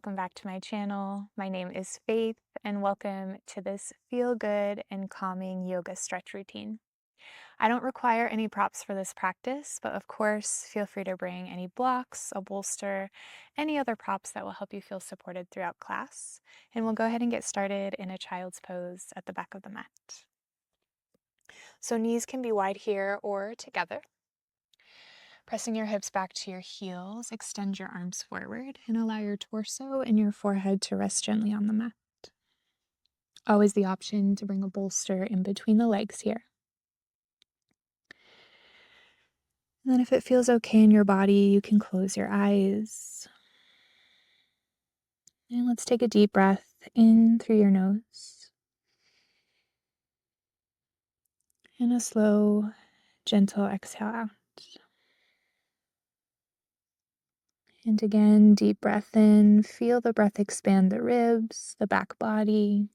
welcome back to my channel. My name is Faith, and welcome to this feel good and calming yoga stretch routine. I don't require any props for this practice, but of course, feel free to bring any blocks, a bolster, any other props that will help you feel supported throughout class. And we'll go ahead and get started in a child's pose at the back of the mat. So, knees can be wide here or together. Pressing your hips back to your heels, extend your arms forward and allow your torso and your forehead to rest gently on the mat. Always the option to bring a bolster in between the legs here. And then if it feels okay in your body, you can close your eyes. And let's take a deep breath in through your nose. And a slow, gentle exhale out. And again, deep breath in. Feel the breath expand the ribs, the back body.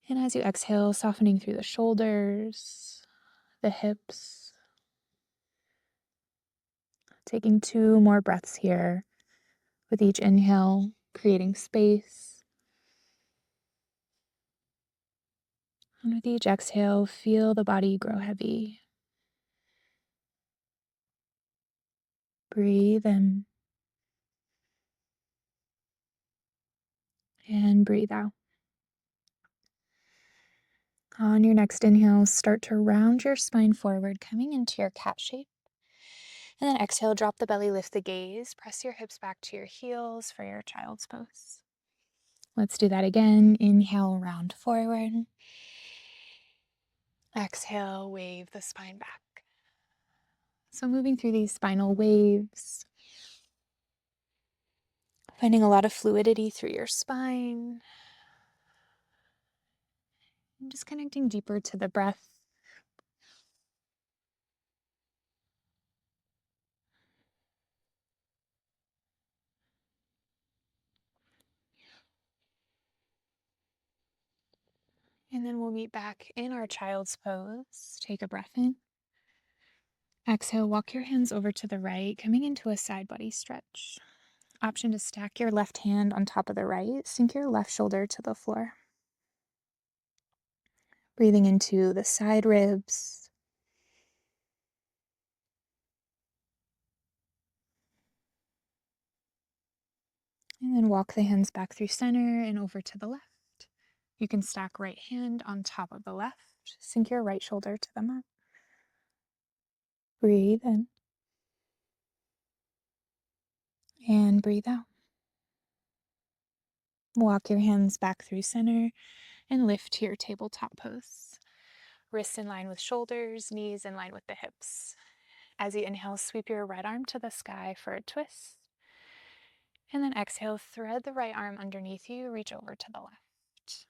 And as you exhale, softening through the shoulders, the hips. Taking 2 more breaths here with each inhale, creating space. And with each exhale, feel the body grow heavy. Breathe in and breathe out. On your next inhale, start to round your spine forward, coming into your cat shape. And then exhale, drop the belly, lift the gaze, press your hips back to your heels for your child's pose. Let's do that again. Inhale, round forward. Exhale, wave the spine back. So moving through these spinal waves, finding a lot of fluidity through your spine. And just connecting deeper to the breath. And then we'll meet back in our child's pose. Take a breath in. Exhale, walk your hands over to the right, coming into a side body stretch. Option to stack your left hand on top of the right, sink your left shoulder to the floor. Breathing into the side ribs. And then walk the hands back through center and over to the left. You can stack right hand on top of the left, sink your right shoulder to the mat. Breathe in. And breathe out. Walk your hands back through center and lift to your tabletop pose. Wrists in line with shoulders, knees in line with the hips. As you inhale, sweep your right arm to the sky for a twist. And then exhale, thread the right arm underneath you, reach over to the left.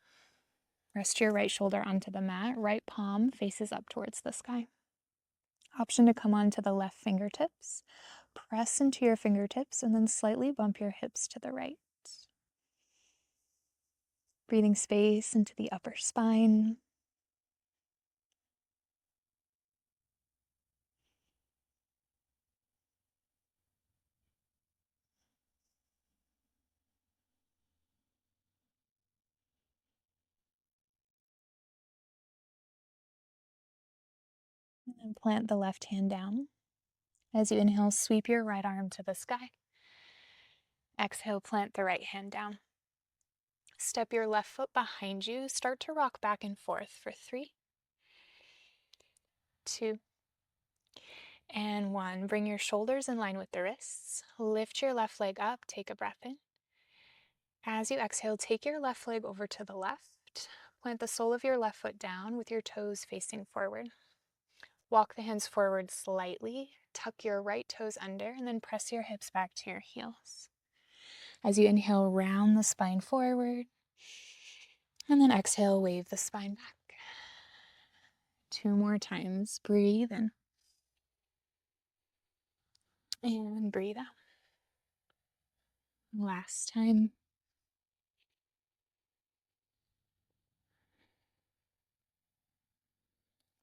Rest your right shoulder onto the mat, right palm faces up towards the sky. Option to come onto the left fingertips. Press into your fingertips and then slightly bump your hips to the right. Breathing space into the upper spine. And then plant the left hand down. As you inhale, sweep your right arm to the sky. Exhale, plant the right hand down. Step your left foot behind you. Start to rock back and forth for 3, 2, and 1. Bring your shoulders in line with the wrists. Lift your left leg up. Take a breath in. As you exhale, take your left leg over to the left. Plant the sole of your left foot down with your toes facing forward. Walk the hands forward slightly. Tuck your right toes under and then press your hips back to your heels. As you inhale, round the spine forward. And then exhale, wave the spine back. 2 more times. Breathe in. And breathe out. Last time.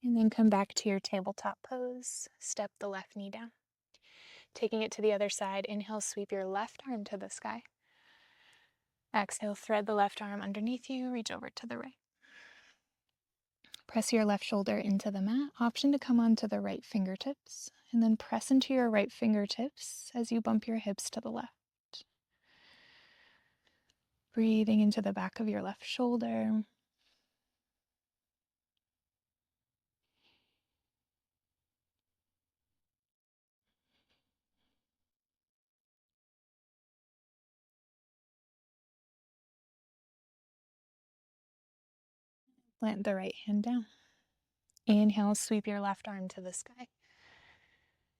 And then come back to your tabletop pose. Step the left knee down. Taking it to the other side, inhale, sweep your left arm to the sky. Exhale, thread the left arm underneath you, reach over to the right. Press your left shoulder into the mat. Option to come onto the right fingertips, and then press into your right fingertips as you bump your hips to the left. Breathing into the back of your left shoulder. Plant the right hand down. Inhale, sweep your left arm to the sky.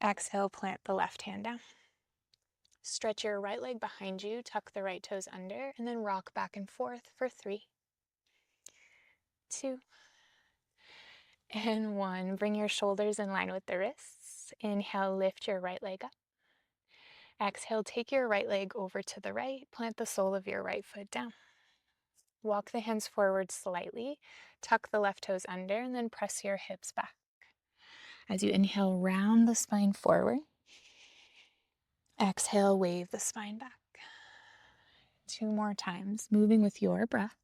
Exhale, plant the left hand down. Stretch your right leg behind you, tuck the right toes under, and then rock back and forth for 3, 2, and 1. Bring your shoulders in line with the wrists. Inhale, lift your right leg up. Exhale, take your right leg over to the right. Plant the sole of your right foot down. Walk the hands forward slightly. Tuck the left toes under, and then press your hips back. As you inhale, round the spine forward. Exhale, wave the spine back. 2 more times, moving with your breath.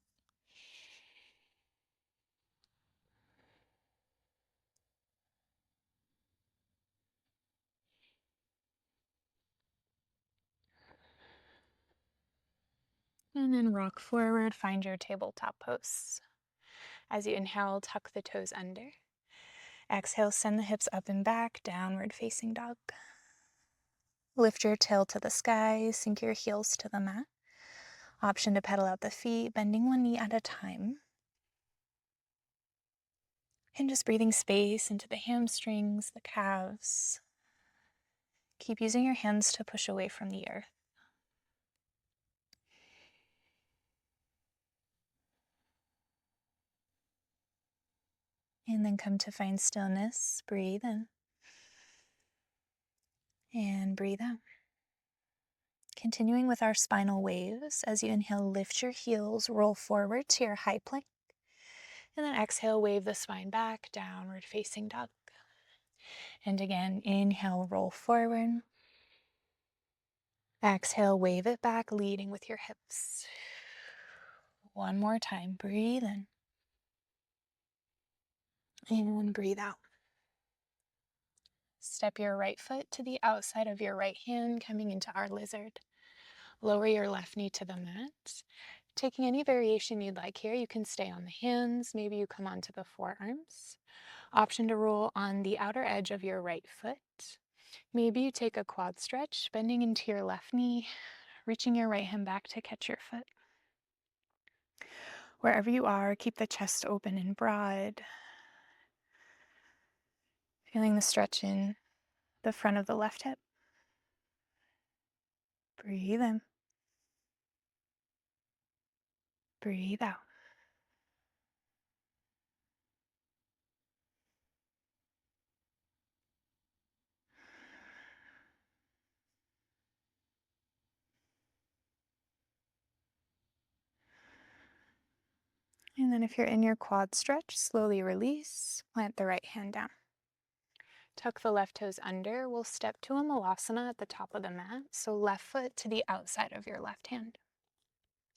And then rock forward, find your tabletop pose. As you inhale, tuck the toes under. Exhale, send the hips up and back, downward facing dog. Lift your tail to the sky, sink your heels to the mat. Option to pedal out the feet, bending one knee at a time. And just breathing space into the hamstrings, the calves. Keep using your hands to push away from the earth. And then come to find stillness. Breathe in. And breathe out. Continuing with our spinal waves, as you inhale, lift your heels, roll forward to your high plank. And then exhale, wave the spine back, downward facing dog. And again, inhale, roll forward. Exhale, wave it back, leading with your hips. One more time, breathe in. And breathe out. Step your right foot to the outside of your right hand, coming into our lizard. Lower your left knee to the mat. Taking any variation you'd like here, you can stay on the hands, maybe you come onto the forearms. Option to roll on the outer edge of your right foot. Maybe you take a quad stretch, bending into your left knee, reaching your right hand back to catch your foot. Wherever you are, keep the chest open and broad. Feeling the stretch in the front of the left hip. Breathe in. Breathe out. And then if you're in your quad stretch, slowly release, plant the right hand down. Tuck the left toes under. We'll step to a malasana at the top of the mat. So left foot to the outside of your left hand.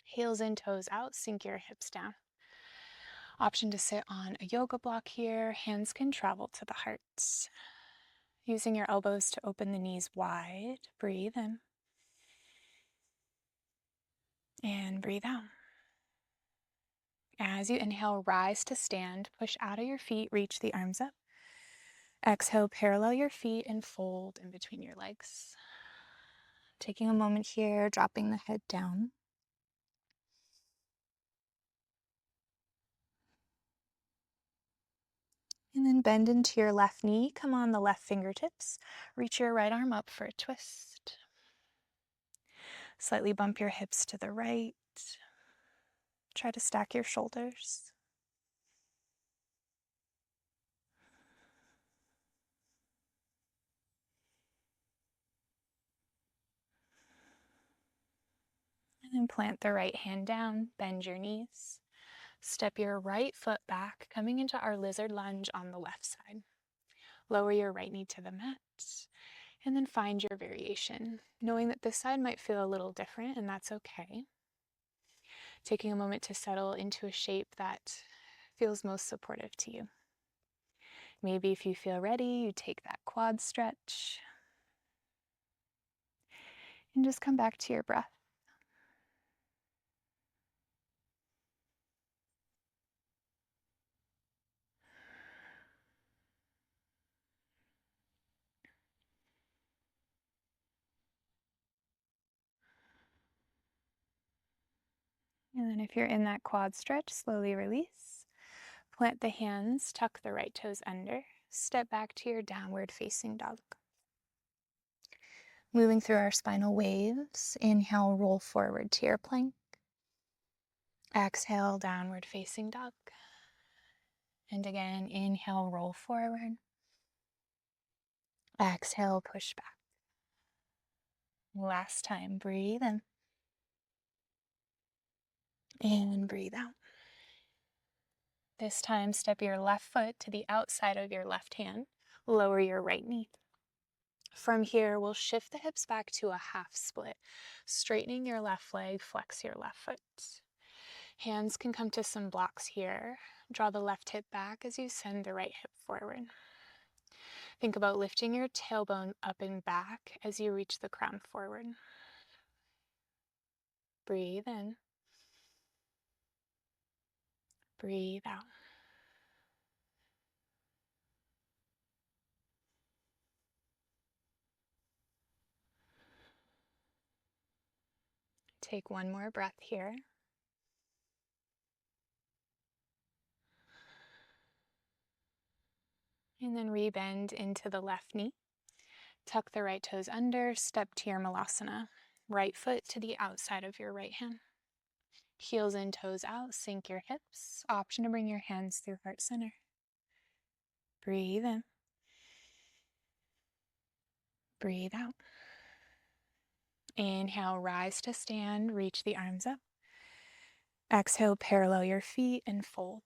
Heels in, toes out, sink your hips down. Option to sit on a yoga block here. Hands can travel to the heart. Using your elbows to open the knees wide. Breathe in. And breathe out. As you inhale, rise to stand. Push out of your feet, reach the arms up. Exhale, parallel your feet and fold in between your legs. Taking a moment here, dropping the head down. And then bend into your left knee. Come on the left fingertips. Reach your right arm up for a twist. Slightly bump your hips to the right. Try to stack your shoulders. And then plant the right hand down, bend your knees. Step your right foot back, coming into our lizard lunge on the left side. Lower your right knee to the mat. And then find your variation, knowing that this side might feel a little different, and that's okay. Taking a moment to settle into a shape that feels most supportive to you. Maybe if you feel ready, you take that quad stretch and just come back to your breath. And then if you're in that quad stretch, slowly release. Plant the hands, tuck the right toes under. Step back to your downward facing dog. Moving through our spinal waves, inhale, roll forward to your plank. Exhale, downward facing dog. And again, inhale, roll forward. Exhale, push back. Last time, breathe in. And breathe out. This time, step your left foot to the outside of your left hand. Lower your right knee. From here, we'll shift the hips back to a half split. Straightening your left leg, flex your left foot. Hands can come to some blocks here. Draw the left hip back as you send the right hip forward. Think about lifting your tailbone up and back as you reach the crown forward. Breathe in. Breathe out. Take one more breath here. And then rebend into the left knee. Tuck the right toes under, step to your Malasana. Right foot to the outside of your right hand. Heels in, toes out, sink your hips. Option to bring your hands through heart center. Breathe in. Breathe out. Inhale, rise to stand, reach the arms up. Exhale, parallel your feet and fold.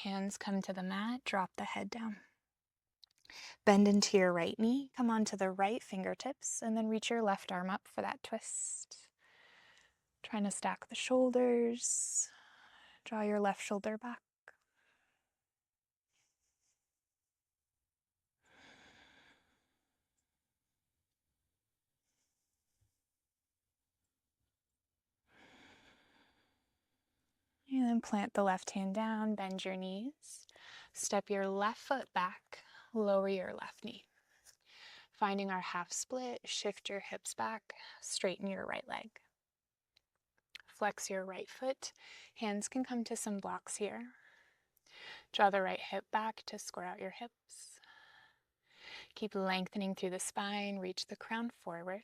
Hands come to the mat, drop the head down. Bend into your right knee, come onto the right fingertips, and then reach your left arm up for that twist. Trying to stack the shoulders. Draw your left shoulder back. And then plant the left hand down, bend your knees. Step your left foot back, lower your left knee. Finding our half split, shift your hips back, straighten your right leg. Flex your right foot. Hands can come to some blocks here. Draw the right hip back to square out your hips. Keep lengthening through the spine, reach the crown forward.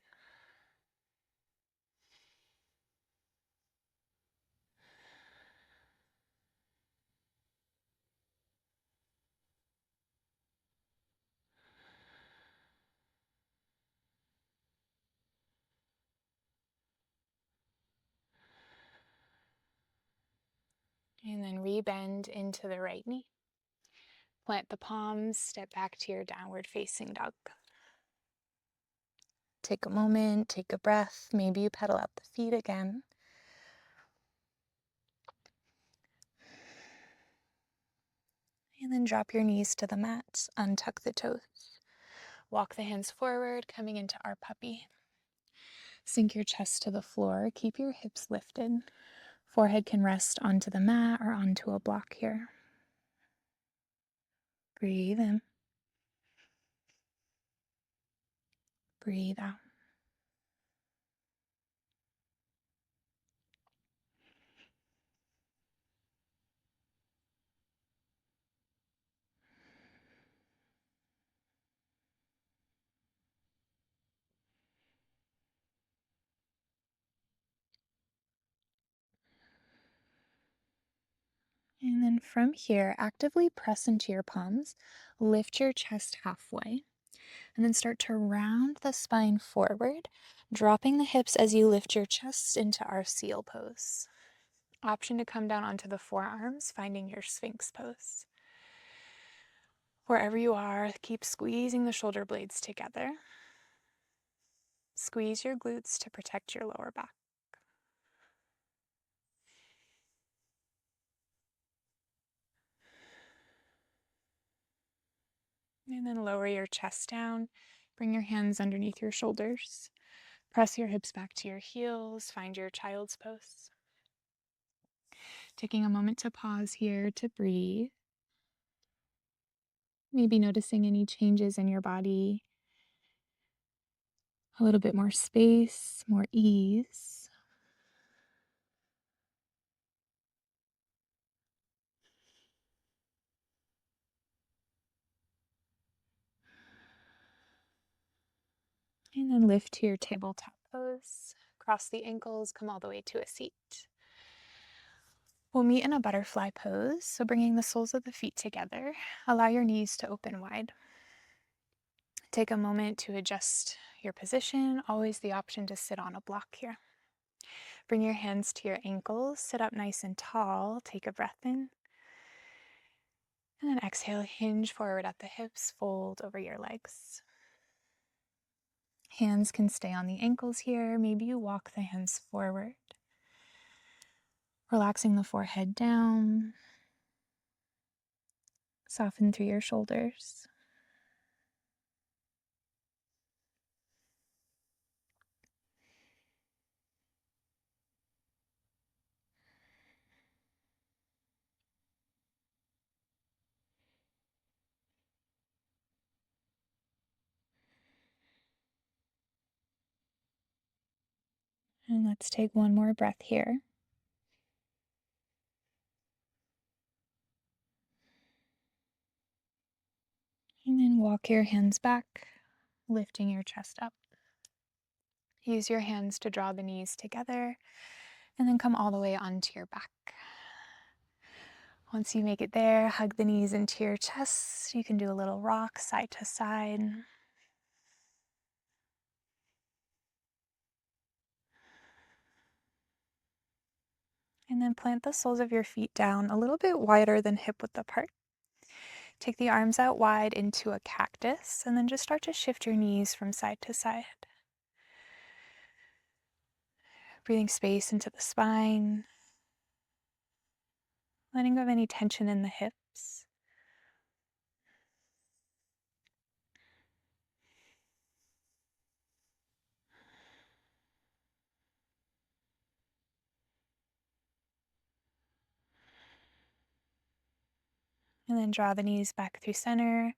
And then rebend into the right knee. Plant the palms, step back to your downward facing dog. Take a moment, take a breath. Maybe you pedal out the feet again. And then drop your knees to the mat, untuck the toes. Walk the hands forward, coming into our puppy. Sink your chest to the floor, keep your hips lifted. Forehead can rest onto the mat or onto a block here. Breathe in. Breathe out. And then from here, actively press into your palms, lift your chest halfway, and then start to round the spine forward, dropping the hips as you lift your chest into our seal pose. Option to come down onto the forearms, finding your Sphinx pose. Wherever you are, keep squeezing the shoulder blades together. Squeeze your glutes to protect your lower back. And then lower your chest down. Bring your hands underneath your shoulders. Press your hips back to your heels. Find your child's pose. Taking a moment to pause here to breathe. Maybe noticing any changes in your body. A little bit more space, more ease. And then lift to your tabletop pose. Cross the ankles, come all the way to a seat. We'll meet in a butterfly pose, so bringing the soles of the feet together. Allow your knees to open wide. Take a moment to adjust your position, always the option to sit on a block here. Bring your hands to your ankles, sit up nice and tall, take a breath in. And then exhale, hinge forward at the hips, fold over your legs. Hands can stay on the ankles here. Maybe you walk the hands forward. Relaxing the forehead down. Soften through your shoulders. And let's take one more breath here. And then walk your hands back, lifting your chest up. Use your hands to draw the knees together, and then come all the way onto your back. Once you make it there, hug the knees into your chest. You can do a little rock side to side. And then plant the soles of your feet down a little bit wider than hip width apart. Take the arms out wide into a cactus, and then just start to shift your knees from side to side. Breathing space into the spine, letting go of any tension in the hips. And then draw the knees back through center.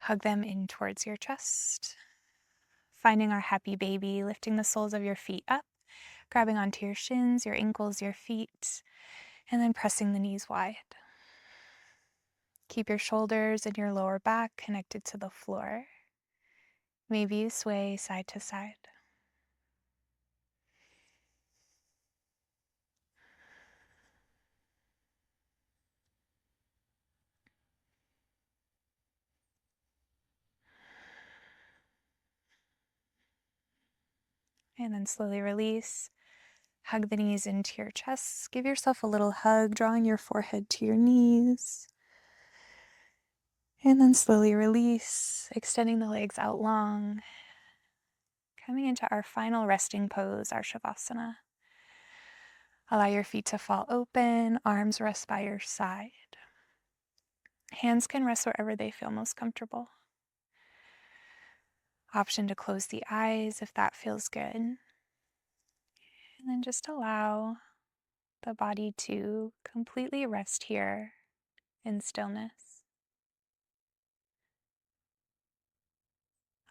Hug them in towards your chest. Finding our happy baby, lifting the soles of your feet up, grabbing onto your shins, your ankles, your feet, and then pressing the knees wide. Keep your shoulders and your lower back connected to the floor. Maybe you sway side to side. And then slowly release. Hug the knees into your chest. Give yourself a little hug, drawing your forehead to your knees. And then slowly release, extending the legs out long. Coming into our final resting pose, our Shavasana. Allow your feet to fall open, arms rest by your side. Hands can rest wherever they feel most comfortable. Option to close the eyes if that feels good. And then just allow the body to completely rest here in stillness.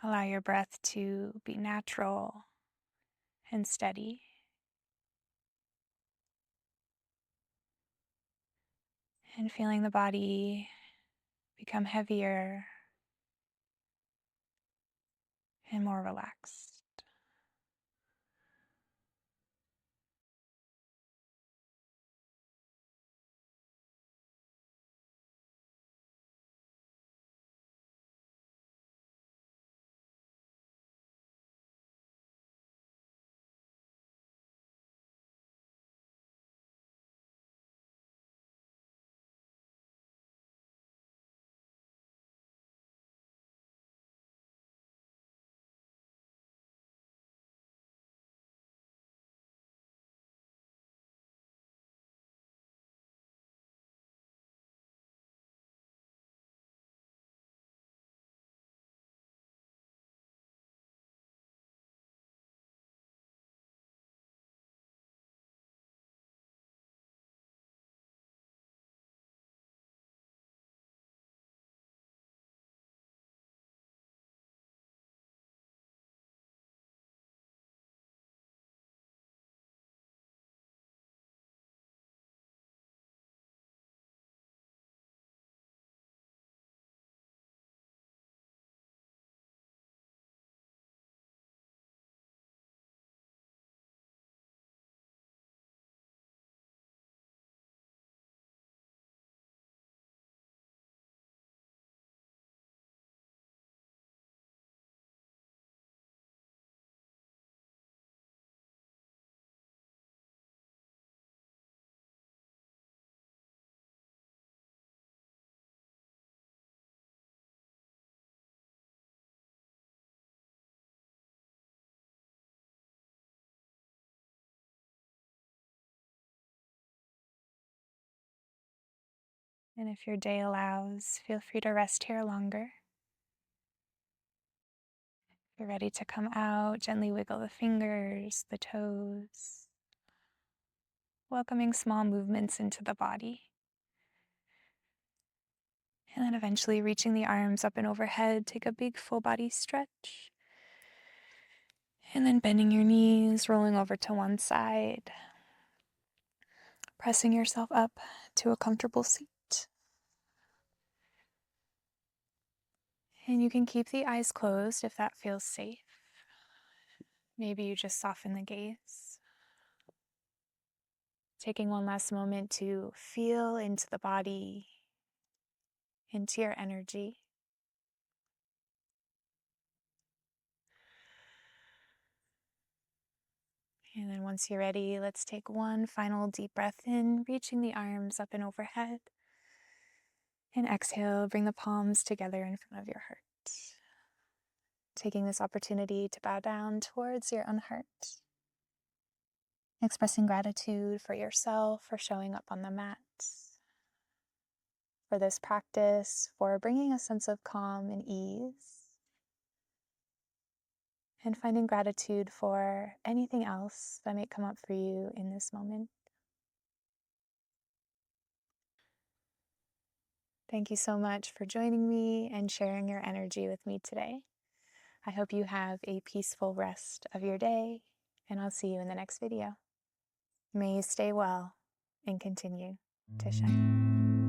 Allow your breath to be natural and steady. And feeling the body become heavier and more relaxed. And if your day allows, feel free to rest here longer. If you're ready to come out, gently wiggle the fingers, the toes, welcoming small movements into the body. And then eventually reaching the arms up and overhead, take a big full body stretch. And then bending your knees, rolling over to one side, pressing yourself up to a comfortable seat. And you can keep the eyes closed if that feels safe. Maybe you just soften the gaze. Taking one last moment to feel into the body, into your energy. And then once you're ready, let's take one final deep breath in, reaching the arms up and overhead. And exhale, bring the palms together in front of your heart. Taking this opportunity to bow down towards your own heart. Expressing gratitude for yourself for showing up on the mat, for this practice, for bringing a sense of calm and ease, and finding gratitude for anything else that may come up for you in this moment. Thank you so much for joining me and sharing your energy with me today. I hope you have a peaceful rest of your day, and I'll see you in the next video. May you stay well and continue to shine.